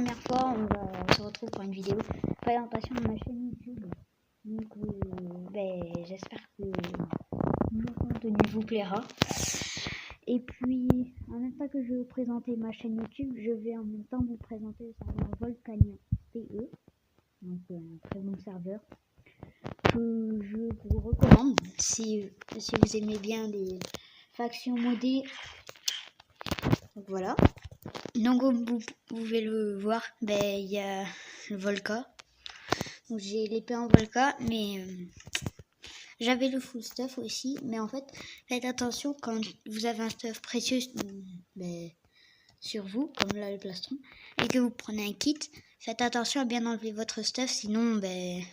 première fois, on se retrouve pour une vidéo présentation de ma chaîne YouTube. Donc, j'espère que mon contenu vous plaira. Et puis, en même temps que je vais vous présenter ma chaîne YouTube, je vais en même temps vous présenter le serveur Volcania PE. Donc, un très bon serveur que je vous recommande si vous aimez bien les factions modées. Donc voilà. Donc comme vous pouvez le voir, il y a le Volca. Donc j'ai l'épée en Volca, mais j'avais le full stuff aussi. Mais en fait, faites attention quand vous avez un stuff précieux sur vous, comme là le plastron, et que vous prenez un kit. Faites attention à bien enlever votre stuff, sinon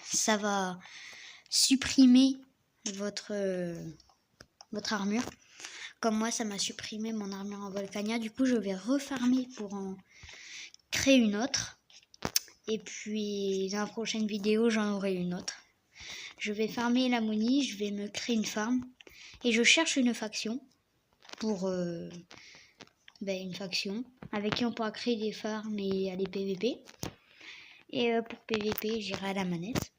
ça va supprimer votre armure. Comme moi, ça m'a supprimé mon armure en Volcania. Du coup, je vais refarmer pour en créer une autre. Et puis, dans la prochaine vidéo, j'en aurai une autre. Je vais farmer l'ammonie, je vais me créer une farm. Et je cherche une faction pour une faction avec qui on pourra créer des farms et aller PVP. Et pour PVP, j'irai à la manette.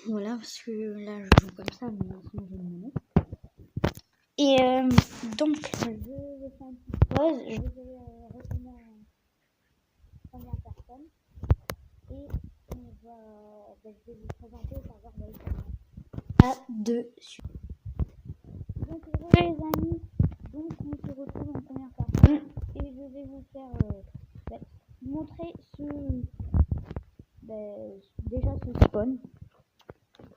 Voilà, parce que là, je joue comme ça, mais sinon j'ai une manette. Et donc, je vais faire une petite pause, je vais retourner en première personne et je vais vous présenter le serveur Volcania à deux. Donc, les amis, donc on se retrouve en première personne et je vais vous faire montrer déjà ce spawn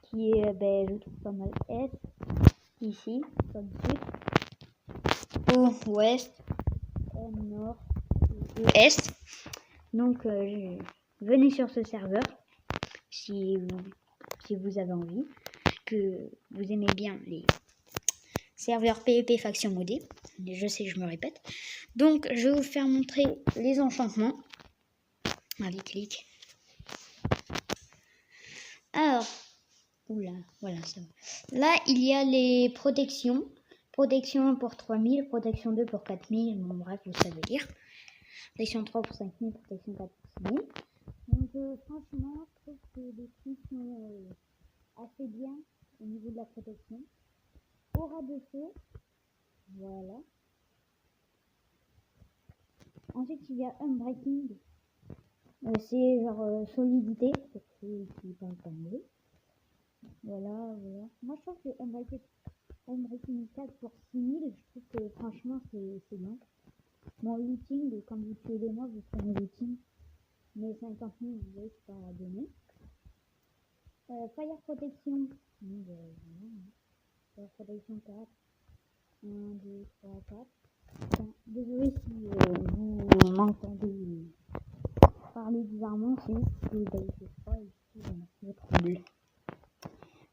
qui est, je trouve pas mal S ici, comme suite. Au ouest, au nord, au est. Donc venez sur ce serveur si vous avez envie, que vous aimez bien les serveurs PvP faction modée. Je sais, je me répète. Donc je vais vous faire montrer les enchantements. Allez, clique. Alors, oula, voilà, ça va. Là, il y a les protections. Protection 1 pour 3000, protection 2 pour 4000, bon bref, vous savez lire. Protection 3 pour 5000, protection 4 pour 6000. Donc franchement, je trouve que les prix sont assez bien au niveau de la protection. Aura de feu, voilà. Ensuite, il y a Unbreaking. C'est genre solidité, pour ceux qui parlent pas anglais. Voilà. Moi, je trouve que Unbreaking 4 pour 6000, je trouve que franchement, c'est bien. Bon, looting, quand vous tuez des mobs, vous prenez looting. Mais 50 000, vous voyez, c'est pas à donner. Fire Protection. Fire Protection 4. 1, 2, 3, 4. Désolé si vous m'entendez parler bizarrement, c'est juste que j'ai froid et je trouble.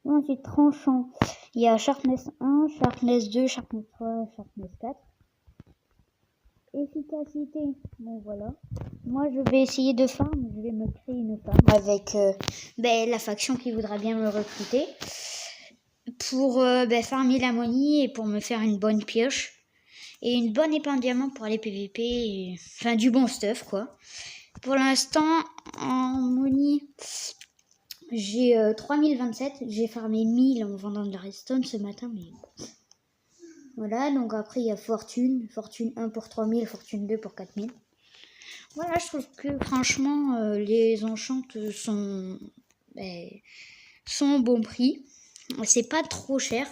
Ensuite, tranchant. Il y a Sharpness 1, Sharpness 2, Sharpness 3, Sharpness 4. Efficacité, bon voilà. Moi je vais essayer de farm, je vais me créer une farm avec la faction qui voudra bien me recruter pour farmer l'ammonie et pour me faire une bonne pioche et une bonne épée en diamant pour aller PVP, enfin du bon stuff quoi. Pour l'instant en ammonie j'ai 3027, j'ai farmé 1000 en vendant de la redstone ce matin mais voilà, donc après il y a Fortune 1 pour 3000, Fortune 2 pour 4000. Voilà, je trouve que franchement les enchantes sont au bon prix. C'est pas trop cher.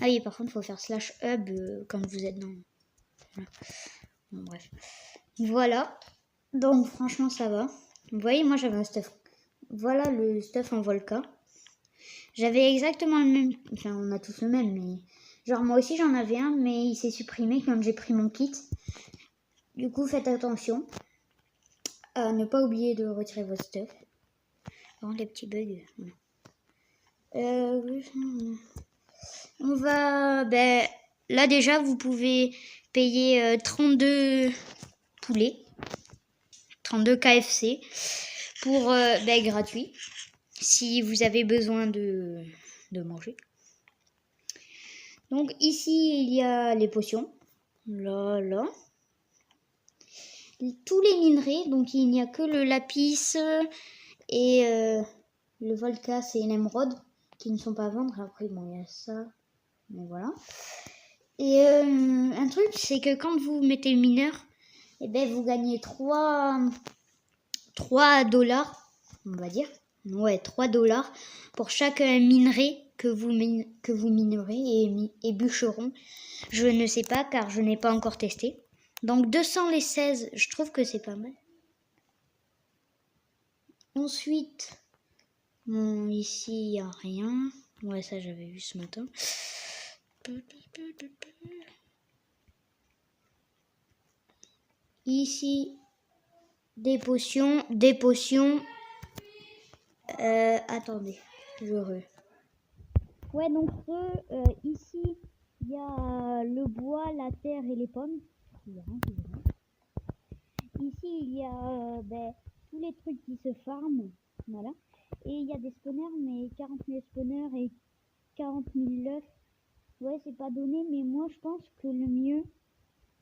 Ah oui, par contre, il faut faire /hub quand vous êtes dans... Voilà. Bon, bref. Voilà. Donc franchement, ça va. Vous voyez, moi j'avais un stuff. Voilà le stuff en Volca. J'avais exactement le même. Enfin, on a tous le même, mais... Genre, moi aussi j'en avais un, mais il s'est supprimé quand j'ai pris mon kit. Du coup, faites attention à ne pas oublier de retirer votre stuff. Par contre, les petits bugs. On va... là, déjà, vous pouvez payer 32 poulets. 32 KFC pour gratuit. Si vous avez besoin de manger. Donc ici, il y a les potions. Là. tous les minerais. Donc il n'y a que le lapis et le volcas et l'émeraude qui ne sont pas à vendre. Après, bon, il y a ça. Mais voilà. Et un truc, c'est que quand vous mettez mineur, eh ben, vous gagnez 3 $, on va dire. Ouais, 3 $ pour chaque minerai que vous minerez et bûcheron. Je ne sais pas car je n'ai pas encore testé. Donc 200 les 16, je trouve que c'est pas mal. Ensuite, bon, ici il n'y a rien. Ouais, ça j'avais vu ce matin. Ici, des potions. Attendez, Ouais, donc ici, il y a le bois, la terre et les pommes. Ici, il y a tous les trucs qui se farment. Voilà. Et il y a des spawners, mais 40 000 spawners et 40 000 œufs. Ouais, c'est pas donné, mais moi, je pense que le mieux,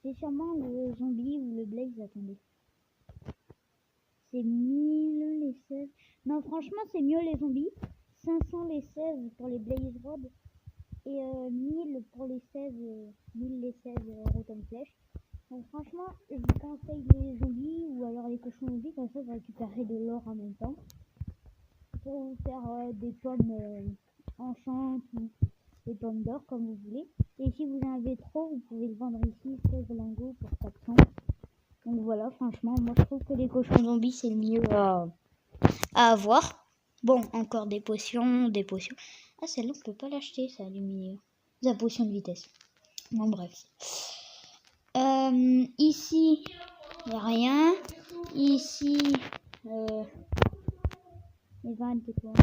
c'est sûrement le zombie ou le blaze. Attendez. C'est 1000 les 16. Non, franchement, c'est mieux les zombies. 500 les 16 pour les blaze rods. Et 1000 pour les 16, 1000 les 16 rotom flèches. Donc franchement, je vous conseille les zombies ou alors les cochons zombies, comme ça vous récupérez de l'or en même temps. Pour vous faire des pommes enchantes ou des pommes d'or comme vous voulez. Et si vous en avez trop, vous pouvez le vendre ici, 16 lingots pour 400. Donc voilà, franchement, moi je trouve que les cochons zombies c'est le mieux à avoir. Bon, encore des potions. Ah, celle-là on peut pas l'acheter, c'est aluminium. La potion de vitesse. Bon, bref. Ici, il n'y a rien. Ici, les vannes, c'est quoi?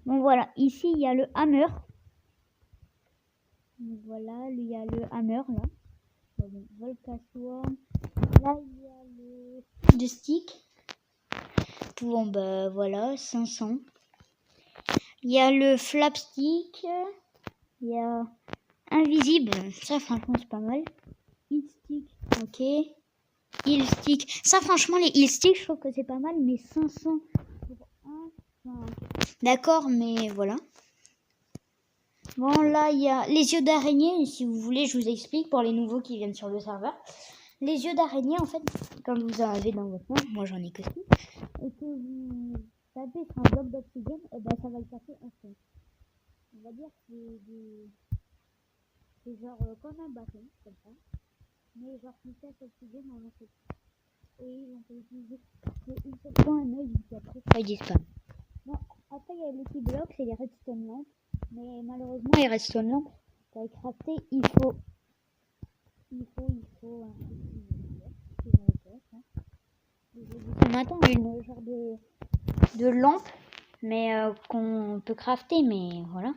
Bon, voilà. Ici, il y a le hammer. Donc, voilà, il y a le hammer, là. Bon, Volcasworm. Là, il y a le stick. Bon, bah, voilà, 500. Il y a le flapstick. Il y a invisible. Ça, franchement, c'est pas mal. Heal stick, ok. Heal stick. Ça, franchement, les heal sticks, je trouve que c'est pas mal, mais 500 pour un. Enfin, d'accord, mais voilà. Bon, là, il y a les yeux d'araignée. Si vous voulez, je vous explique pour les nouveaux qui viennent sur le serveur. Les yeux d'araignée, en fait, quand vous en avez dans votre main, moi j'en ai que 6, et que vous tapez sur un bloc d'obsidienne, et ben ça va le casser instant. On va dire que c'est genre comme un bâton, comme ça. Mais genre qui casse l'obsidienne en entier. Et on peut utiliser une seule fois un œil, puis après ça disparaît. Bon, après il y a les petits blocs, c'est les redstone lamps. Mais malheureusement, les redstone lamps, pour les crafter, il faut un on attend une genre de lampe, mais qu'on peut crafter, mais voilà.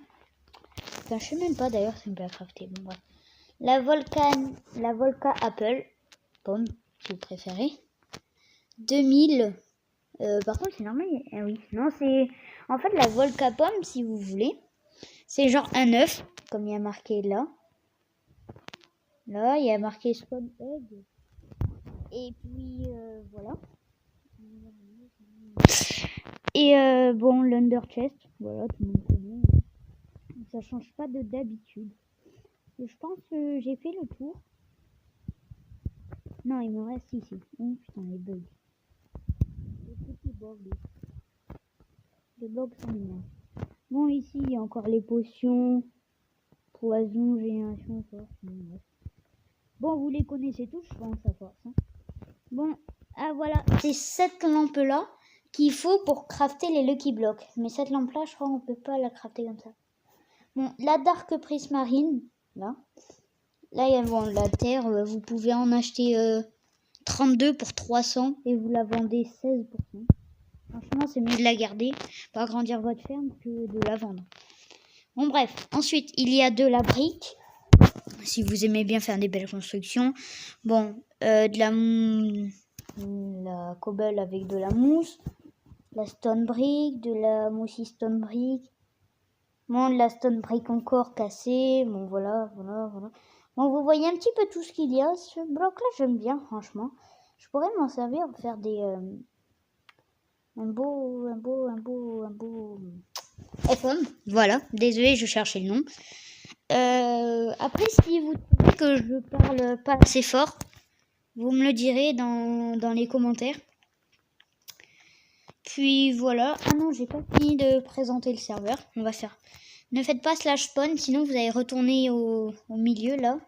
Enfin, je sais même pas d'ailleurs si on peut la crafter. Bon, bref. La Volca Apple, pomme, si vous préférez. 2000. Par contre, c'est normal. Ah oui. Non, c'est. En fait, la Volca pomme, si vous voulez, c'est genre un œuf, comme il y a marqué là. Là, il y a marqué spawn egg. Et puis, voilà. Et bon, l'under chest, voilà, tout le monde connaît. Ça change pas de d'habitude. Je pense que j'ai fait le tour. Non, il me reste ici. Oh putain, les bugs. Les petits bugs. Les bugs sont mignons. Bon, ici, il y a encore les potions. Poison, génération, force. Bon, vous les connaissez tous, je pense, à force. Hein. Bon, ah voilà, c'est cette lampe-là qu'il faut pour crafter les Lucky Blocks. Mais cette lampe-là, je crois qu'on peut pas la crafter comme ça. Bon, la Dark Prismarine, là. Là, il y a bon, la terre, vous pouvez en acheter 32 pour 300 et vous la vendez 16%. Franchement, c'est mieux de la garder pour agrandir votre ferme que de la vendre. Bon, bref. Ensuite, il y a de la brique. Si vous aimez bien faire des belles constructions. Bon, de la cobble avec de la mousse. La stone brick, de la moussi stone brick. Bon, de la stone brick encore cassée. Bon, voilà. Bon, vous voyez un petit peu tout ce qu'il y a. Ce bloc-là, j'aime bien, franchement. Je pourrais m'en servir pour faire des... un beau FM. Voilà, désolé, je cherchais le nom. Après, si vous trouvez que je parle pas assez fort, vous me le direz dans les commentaires. Puis voilà. Ah non, j'ai pas fini de présenter le serveur. On va faire. Ne faites pas /spawn, sinon vous allez retourner au milieu là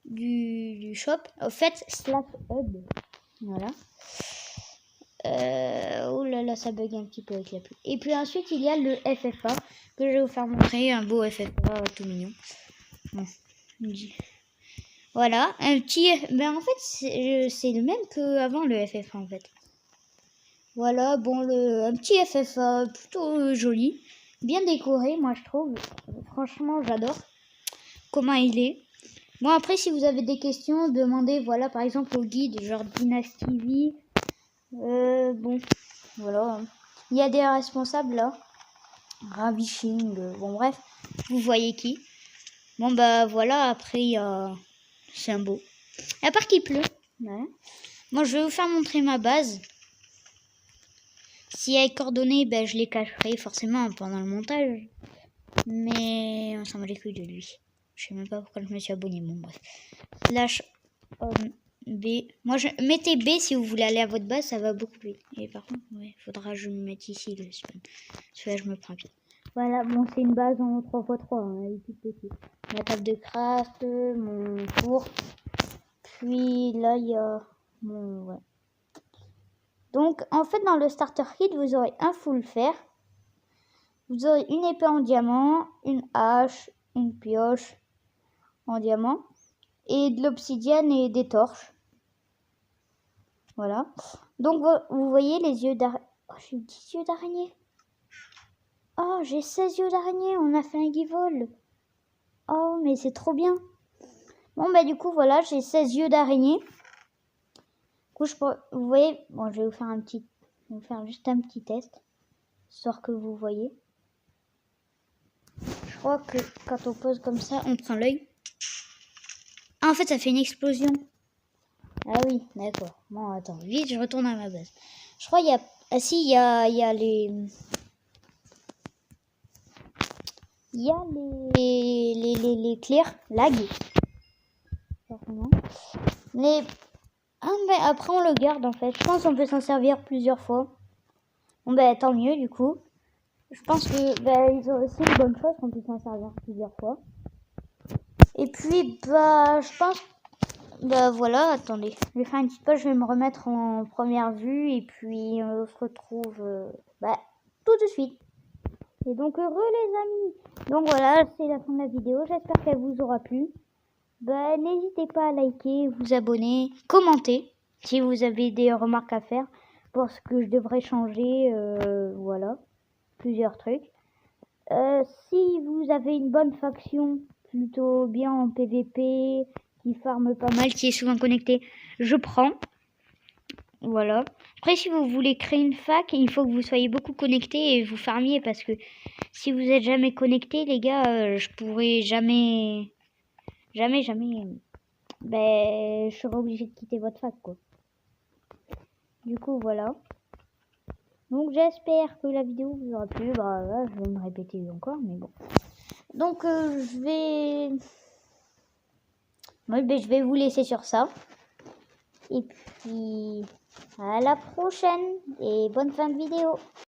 du shop. Au fait, /hub. Voilà. Oh là là, ça bug un petit peu avec la pluie. Et puis ensuite, il y a le FFA que je vais vous faire montrer. Un beau FFA tout mignon. Bon. Voilà, un petit... Ben en fait, c'est le même qu'avant le FFA en fait. Voilà, bon, un petit FFA plutôt joli. Bien décoré, moi je trouve. Franchement, j'adore comment il est. Bon, après, si vous avez des questions, demandez, voilà, par exemple, au guide, genre Dynasty TV. Bon, voilà. Il y a des responsables là. Ravishing, bon, bref, vous voyez qui. Bon, bah voilà, après, il y a... C'est un beau. À part qu'il pleut. Ouais. Moi, je vais vous faire montrer ma base. S'il y a les coordonnées, ben, je les cacherai forcément pendant le montage. Mais on s'en bat les couilles de lui. Je sais même pas pourquoi je me suis abonné. Bon, bref. /B. Moi, mettez B si vous voulez aller à votre base, ça va beaucoup plus vite. Et par contre, il faudra que je me mette ici le spawn. Parce que là, je me prends bien. Voilà, bon, c'est une base en 3x3. Hein, elle est toute petite. Ma table de craft, mon four. Puis là, il y a mon... Ouais. Donc, en fait, dans le starter kit, vous aurez un full fer. Vous aurez une épée en diamant, une hache, une pioche en diamant, et de l'obsidienne et des torches. Voilà. Donc, vous voyez les yeux d'araignée. Oh, j'ai 10 yeux d'araignée. Oh, j'ai 16 yeux d'araignée. On a fait un give-all. Oh, mais c'est trop bien. Bon, bah, du coup, voilà, j'ai 16 yeux d'araignée. Vous voyez, bon, je vais vous faire juste un petit test, histoire que vous voyez. Je crois que quand on pose comme ça, on prend l'œil. Ah, en fait, ça fait une explosion. Ah oui, d'accord. Bon, attends, vite, je retourne à ma base. Je crois qu'il y a... Ah si, il y a les... Il y a les clairs lag. Mais... Ah, ben, après, on le garde, en fait. Je pense qu'on peut s'en servir plusieurs fois. Bon, ben, tant mieux, du coup. Je pense que ils ont aussi une bonne chose qu'on puisse s'en servir plusieurs fois. Et puis, bah, je pense... Bah voilà, attendez, je vais faire une petite pause, je vais me remettre en première vue et puis on se retrouve tout de suite. Et donc heureux les amis. Donc voilà, c'est la fin de la vidéo, j'espère qu'elle vous aura plu. Bah n'hésitez pas à liker, vous abonner, commenter si vous avez des remarques à faire pour ce que je devrais changer, voilà, plusieurs trucs. Si vous avez une bonne faction plutôt bien en PVP, qui farme pas mal, qui est souvent connecté, je prends. Voilà. Après, si vous voulez créer une fac, il faut que vous soyez beaucoup connecté et vous farmiez parce que si vous êtes jamais connecté, les gars, je pourrais jamais, je serai obligé de quitter votre fac, quoi. Du coup, voilà. Donc, j'espère que la vidéo vous aura plu. Bah, là, je vais me répéter encore, mais bon. Donc, je vais vous laisser sur ça. Et puis, à la prochaine et bonne fin de vidéo.